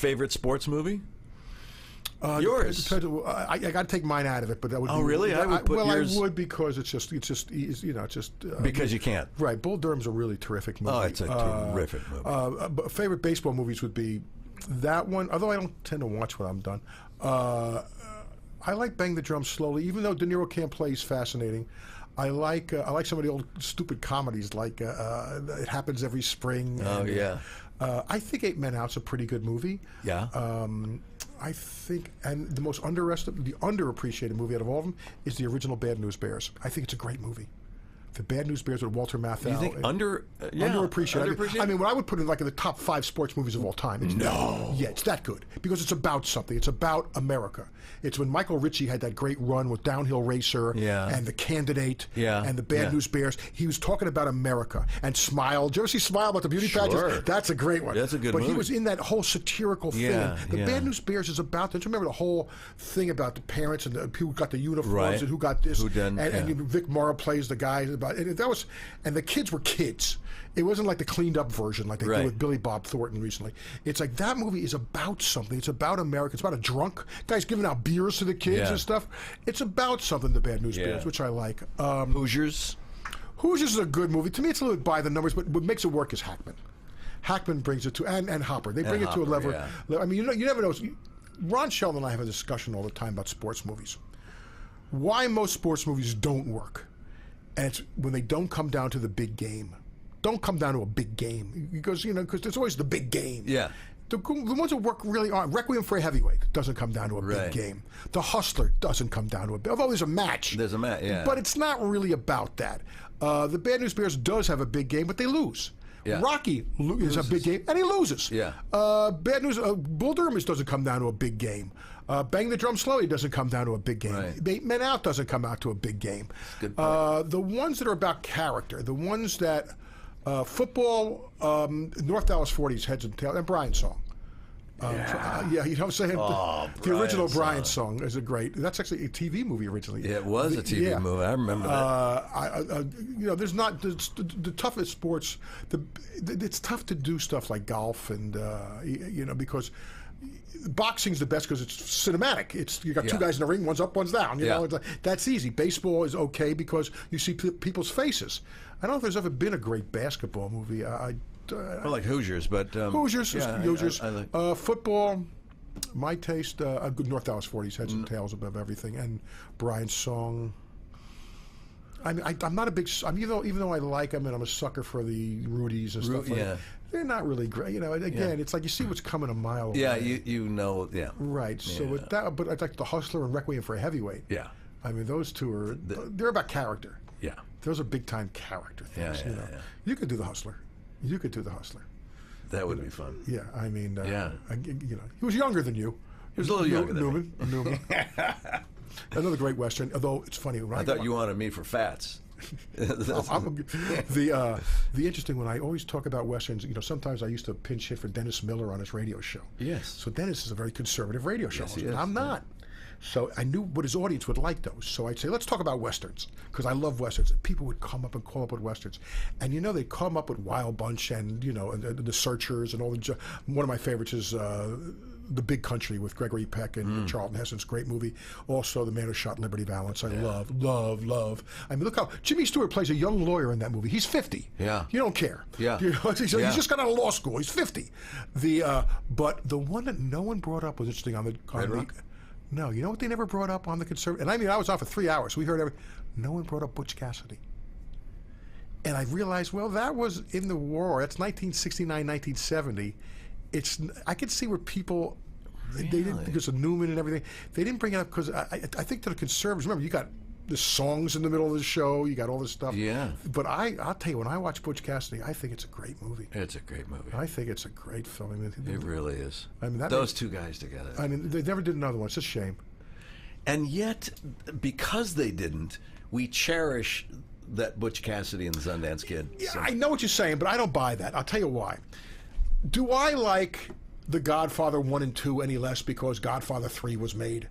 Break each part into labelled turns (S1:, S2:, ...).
S1: favorite sports movie? Yours.
S2: I got to take mine out of it, but that would.
S1: Oh, really?
S2: I
S1: would put yours...
S2: I would because it's just
S1: because you can't.
S2: Right. Bull Durham's a really terrific movie.
S1: Oh, it's a terrific movie.
S2: Favorite baseball movies would be that one. Although I don't tend to watch when I'm done. I like Bang the Drum Slowly, even though De Niro can't play. He's fascinating. I like some of the old stupid comedies, like It Happens Every Spring.
S1: Oh, yeah.
S2: I think 8 Men Out's a pretty good movie.
S1: Yeah.
S2: I think, and the most underappreciated movie out of all of them is the original Bad News Bears. I think it's a great movie. The Bad News Bears with Walter Matthau.
S1: You think
S2: underappreciated?
S1: Underappreciated?
S2: I mean, what I would put in like in the top 5 sports movies of all time. It's that good because it's about something. It's about America. It's when Michael Ritchie had that great run with Downhill Racer and The Candidate and the Bad News Bears. He was talking about America and Smile. Did you ever see Smile about the beauty pageants? That's a great one.
S1: That's a good movie.
S2: But he was in that whole satirical thing. The Bad News Bears is about. Don't you remember the whole thing about the parents and the, who got the uniforms and who got this? And Vic Morrow plays the guy about. And that was, and the kids were kids. It wasn't like the cleaned up version like they did with Billy Bob Thornton recently. It's like that movie is about something. It's about America. It's about a drunk guy's giving out beers to the kids and stuff. It's about something, the Bad News Bears, which I like.
S1: Hoosiers?
S2: Hoosiers is a good movie. To me, it's a little bit by the numbers, but what makes it work is Hackman. Hackman brings it to, and Hopper. They bring it to a level. I mean, you never know. Ron Sheldon and I have a discussion all the time about sports movies. Why most sports movies don't work. And it's when they don't come down to the big game. Don't come down to a big game because there's always the big game.
S1: Yeah.
S2: The ones that work really are Requiem for a Heavyweight doesn't come down to a big game. The Hustler doesn't come down to a big. Although there's a match.
S1: There's a match, yeah.
S2: But it's not really about that. The Bad News Bears does have a big game, but they lose. Yeah. Rocky is a big game, and he loses.
S1: Yeah.
S2: Bad News. Bull Durham doesn't come down to a big game. Bang the Drum Slowly doesn't come down to a big game.
S1: Right.
S2: 8 Men Out doesn't come out to a big game.
S1: Good point.
S2: The ones that are about character, the ones that football, North Dallas 40s, Heads and Tails, and Bryan song. You know what I'm saying? The original Bryan song is a great. That's actually a TV movie originally.
S1: Yeah, it was a TV movie. I remember that.
S2: There's not the toughest sports. It's tough to do stuff like golf and because boxing's the best because it's cinematic. It's you got two guys in the ring, one's up, one's down. You know, that's easy. Baseball is okay because you see people's faces. I don't know if there's ever been a great basketball movie. I
S1: like Hoosiers, but
S2: Hoosiers.
S1: I like...
S2: Football. My taste. A good North Dallas 40s, Heads and Tails above everything, and Bryan's song. I mean, I'm not a big. Even though I like them and I'm a sucker for the Rudies and stuff like that. They're not really great. Again, it's like you see what's coming a mile away.
S1: Yeah, you know. Yeah.
S2: Right. So with that, but I like The Hustler and Requiem for a Heavyweight.
S1: Yeah.
S2: I mean, those two are they're about character.
S1: Yeah.
S2: Those are big time character things.
S1: Yeah.
S2: You could do The Hustler. You could do The Hustler.
S1: That would be fun.
S2: Yeah. I mean. He was younger than you.
S1: He was a little younger than me.
S2: Newman. Another great Western, although it's funny.
S1: I thought you wanted me for fats.
S2: The interesting one, I always talk about Westerns, sometimes I used to pinch hit for Dennis Miller on his radio show.
S1: Yes.
S2: So Dennis is a very conservative radio show host.
S1: Yes,
S2: I'm not. So I knew what his audience would like those. So I'd say, let's talk about Westerns, because I love Westerns. And people would come up and call up with Westerns. And they'd come up with Wild Bunch and, and the Searchers and all the... One of my favorites is... The Big Country with Gregory Peck and Charlton Heston's great movie. Also, The Man Who Shot Liberty Valance. I love. I mean, look how Jimmy Stewart plays a young lawyer in that movie. He's 50.
S1: Yeah.
S2: You don't care.
S1: Yeah.
S2: He's just got out of law school. He's 50. But the one that no one brought up was interesting on the...
S1: Red Rock?
S2: No, you know what they never brought up on the conservative... And I mean, I was on for 3 hours. We heard no one brought up Butch Cassidy. And I realized, well, that was in the war. That's 1969, 1970. I could see where people, they didn't, because of Newman and everything, they didn't bring it up because I think to the conservatives, remember, you got the songs in the middle of the show, you got all this stuff.
S1: Yeah.
S2: But I'll tell you, when I watch Butch Cassidy, I think it's a great movie.
S1: It's a great movie.
S2: I think it's a great film. I mean,
S1: it really is.
S2: I mean,
S1: those two guys together.
S2: I mean, they never did another one. It's a shame.
S1: And yet, because they didn't, we cherish that Butch Cassidy and the Sundance Kid.
S2: Yeah, so. I know what you're saying, but I don't buy that. I'll tell you why. Do I like The Godfather 1 and 2 any less because Godfather 3 was made.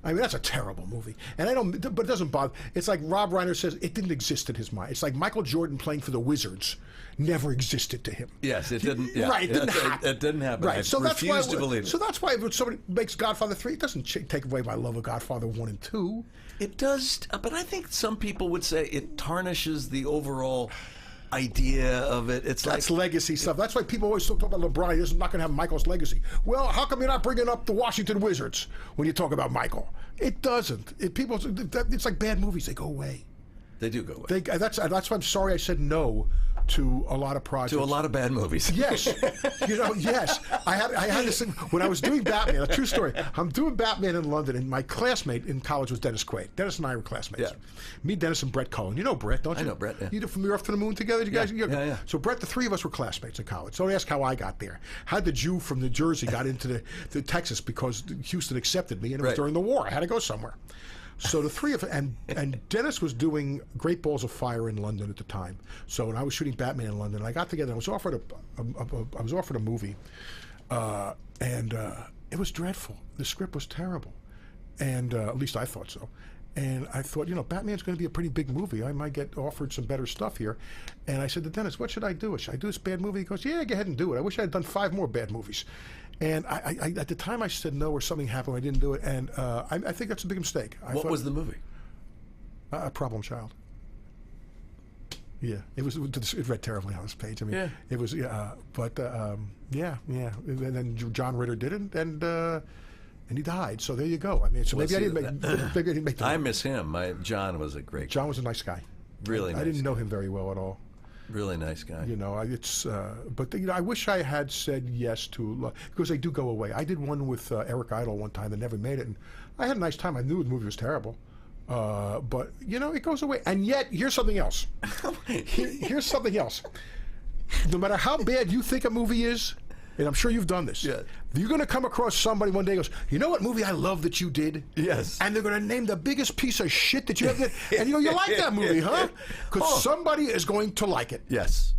S2: I mean, that's a terrible movie. And I don't, but it doesn't bother. It's like Rob Reiner says, it didn't exist in his mind. It's like Michael Jordan playing for the Wizards never existed to him.
S1: Yes, it didn't. Yeah.
S2: Right, it didn't happen.
S1: It didn't happen.
S2: Right,
S1: I
S2: so that's why.
S1: to believe it.
S2: So that's why when somebody makes Godfather 3, it doesn't take away my love of Godfather 1 and 2.
S1: It does, but I think some people would say it tarnishes the overall idea of it.
S2: That's legacy stuff. That's why people always talk about LeBron. He's not going to have Michael's legacy. Well, how come you're not bringing up the Washington Wizards when you talk about Michael? It doesn't. It's like bad movies. They go away.
S1: They do go away.
S2: That's why I'm sorry I said no to a lot of projects.
S1: To a lot of bad movies.
S2: Yes. Yes. I had this thing when I was doing Batman, a true story. I'm doing Batman in London, and my classmate in college was Dennis Quaid. Dennis and I were classmates.
S1: Yeah.
S2: Me, Dennis, and Brett Cohen. You know Brett, don't you?
S1: I know Brett, yeah.
S2: You from You're Off to the Moon together? You guys?
S1: Yeah.
S2: So Brett, the three of us were classmates in college. So they asked how I got there. How the Jew from New Jersey got into the Texas because Houston accepted me, and it was during the war. I had to go somewhere. So the three of and Dennis was doing Great Balls of Fire in London at the time. So when I was shooting Batman in London, I got together. I was offered a movie, and it was dreadful. The script was terrible, and at least I thought so. And I thought, Batman's going to be a pretty big movie. I might get offered some better stuff here. And I said to Dennis, "What should I do? Should I do this bad movie?" He goes, "Yeah, go ahead and do it. I wish I had done 5 more bad movies." And I at the time I said no, or something happened. I didn't do it, and I think that's a big mistake.
S1: What was the movie?
S2: A Problem Child. Yeah, it was. It read terribly on this page. I mean, it was. But yeah. And then John Ritter did it, and he died. So there you go. I mean, so maybe I didn't make.
S1: I miss him. John was a great.
S2: John was a nice guy.
S1: Really,
S2: I didn't know him very well at all.
S1: Really nice guy.
S2: But I wish I had said yes to because they do go away. I did one with Eric Idle one time that never made it, and I had a nice time. I knew the movie was terrible, but it goes away. And yet, here's something else. Here's something else. No matter how bad you think a movie is, and I'm sure you've done this.
S1: Yeah.
S2: You're going to come across somebody one day who goes, "You know what movie I love that you did?"
S1: Yes.
S2: And they're going to name the biggest piece of shit that you ever did. And you like that movie, huh? Because somebody is going to like it.
S1: Yes.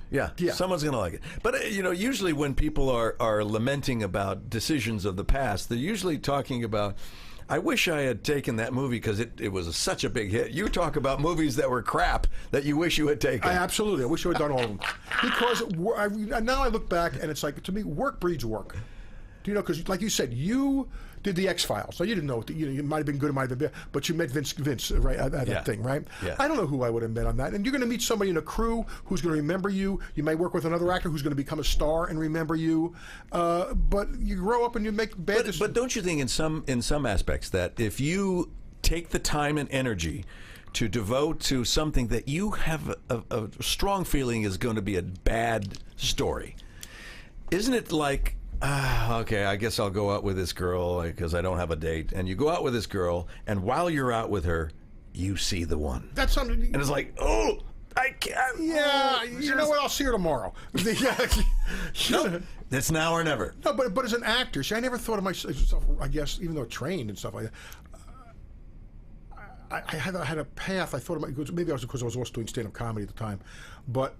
S1: Yeah. Someone's going to like it. But, usually when people are lamenting about decisions of the past, they're usually talking about, I wish I had taken that movie because it was such a big hit. You talk about movies that were crap that you wish you had taken.
S2: Absolutely. I wish I had done all of them. Because now I look back and it's like, to me, work breeds work. Because like you said, you did the X-Files. So you didn't know. It might have been good, it might have been bad, but you met Vince right, at that thing, right?
S1: Yeah.
S2: I don't know who I would have met on that. And you're going to meet somebody in a crew who's going to remember you. You might work with another actor who's going to become a star and remember you. But you grow up and you make bad decisions.
S1: But don't you think in some aspects that if you take the time and energy to devote to something that you have a strong feeling is going to be a bad story, isn't it like, okay, I guess I'll go out with this girl because I don't have a date. And you go out with this girl, and while you're out with her, you see the one.
S2: That's something.
S1: And it's like, oh, I can't.
S2: Yeah, you know what? I'll see her tomorrow.
S1: Nope. It's now or never.
S2: No, but as an actor, see, I never thought of myself, I guess, even though trained and stuff like that. I had a path. I thought of maybe I was because I was also doing stand-up comedy at the time, but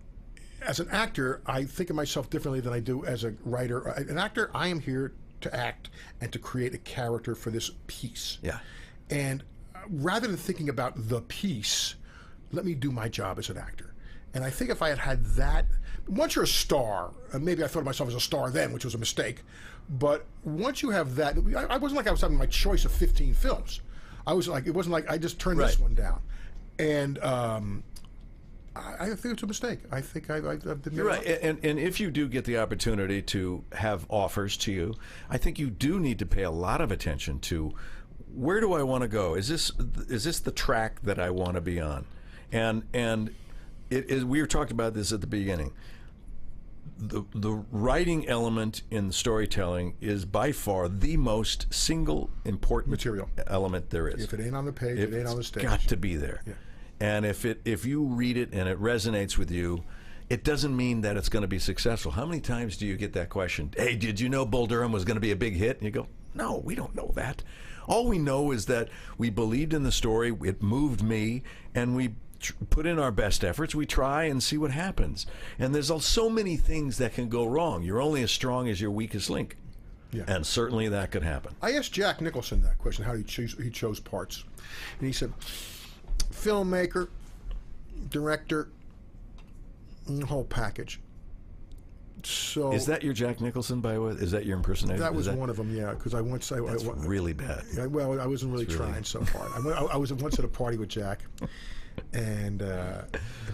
S2: as an actor, I think of myself differently than I do as a writer. An actor, I am here to act and to create a character for this piece.
S1: Yeah.
S2: And rather than thinking about the piece, let me do my job as an actor. And I think if I had had that, once you're a star, and maybe I thought of myself as a star then, which was a mistake, but once you have that, I wasn't like I was having my choice of 15 films. I was like, it wasn't like I just turned this one down. And I think it's a mistake. I think I didn't.
S1: You're right. And if you do get the opportunity to have offers to you, I think you do need to pay a lot of attention to where do I want to go? Is this the track that I want to be on? And it is. We were talking about this at the beginning. The writing element in the storytelling is by far the most single important
S2: material
S1: element there is.
S2: If it ain't on the page, it ain't on the stage.
S1: It's got to be there.
S2: Yeah.
S1: And if you read it and it resonates with you, it doesn't mean that it's going to be successful. How many times do you get that question? Hey, did you know Bull Durham was going to be a big hit? And you go, no, we don't know that. All we know is that we believed in the story, it moved me, and we put in our best efforts. We try and see what happens. And there's so many things that can go wrong. You're only as strong as your weakest link.
S2: Yeah.
S1: And certainly that could happen.
S2: I asked Jack Nicholson that question, how he chose parts. And he said, filmmaker, director, the whole package. So
S1: is that your Jack Nicholson, by the way? Is that your impersonation?
S2: That was one of them, yeah. Because
S1: that's really bad.
S2: Well, I wasn't really trying so hard. I was once at a party with Jack, and the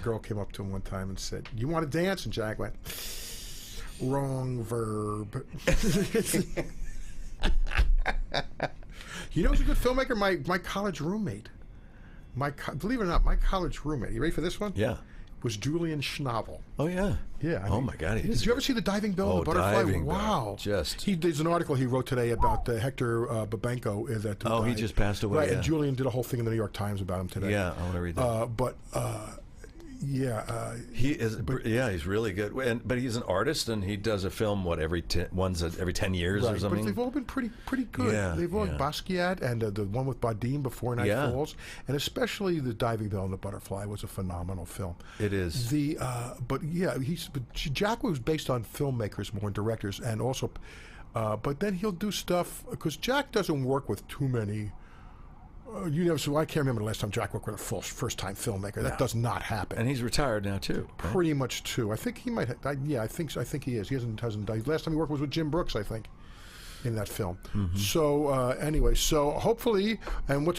S2: girl came up to him one time and said, "You want to dance?" And Jack went, "Wrong verb." You know who's a good filmmaker? My college roommate. Believe it or not, my college roommate. You ready for this one?
S1: Yeah.
S2: Was Julian Schnabel.
S1: Oh yeah,
S2: yeah.
S1: Oh my God!
S2: Did you ever see the Diving Bell and the Butterfly?
S1: Diving
S2: Wow!
S1: Bell.
S2: There's an article he wrote today about Hector Babenko. That
S1: he just passed away.
S2: Right,
S1: yeah.
S2: and Julian did a whole thing in the New York Times about him today.
S1: Yeah, I want to read that. He is. He's really good. But he's an artist, and he does a film every 10 years or something.
S2: But they've all been pretty good.
S1: Yeah,
S2: they've all Basquiat and the one with Bardem, Before Night Falls, and especially the Diving Bell and the Butterfly was a phenomenal film.
S1: It is.
S2: Jack was based on filmmakers more, and directors, and also, but then he'll do stuff because Jack doesn't work with too many. So I can't remember the last time Jack worked with a first-time filmmaker. That does not happen.
S1: And he's retired now too. Right?
S2: Pretty much too. I think he might. I think he is. He hasn't died. Last time he worked was with Jim Brooks, I think, in that film. Mm-hmm. So anyway, so hopefully, and what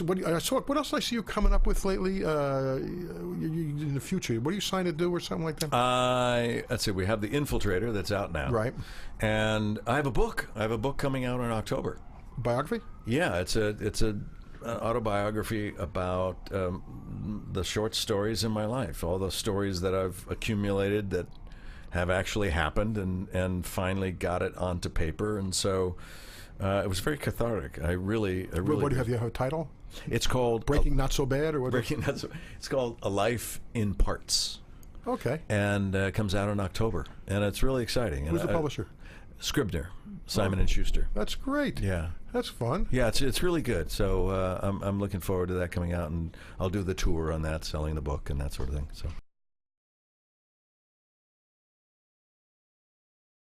S2: else I see you coming up with lately in the future? What are you signed to do or something like that?
S1: Let's see. We have The Infiltrator that's out now,
S2: right?
S1: And I have a book. I have a book coming out in October.
S2: Biography?
S1: Yeah, it's a autobiography about the short stories in my life, all the stories that I've accumulated that have actually happened and finally got it onto paper. And so it was very cathartic. I really.
S2: What do you have a title?
S1: It's called
S2: Breaking Not So Bad, or what?
S1: Breaking Not So. It's called A Life in Parts.
S2: Okay.
S1: And it comes out in October, and it's really exciting.
S2: Who's the publisher?
S1: Scribner, Simon and Schuster.
S2: That's great.
S1: Yeah.
S2: That's fun.
S1: Yeah, it's really good. So I'm looking forward to that coming out, and I'll do the tour on that, selling the book and that sort of thing. So.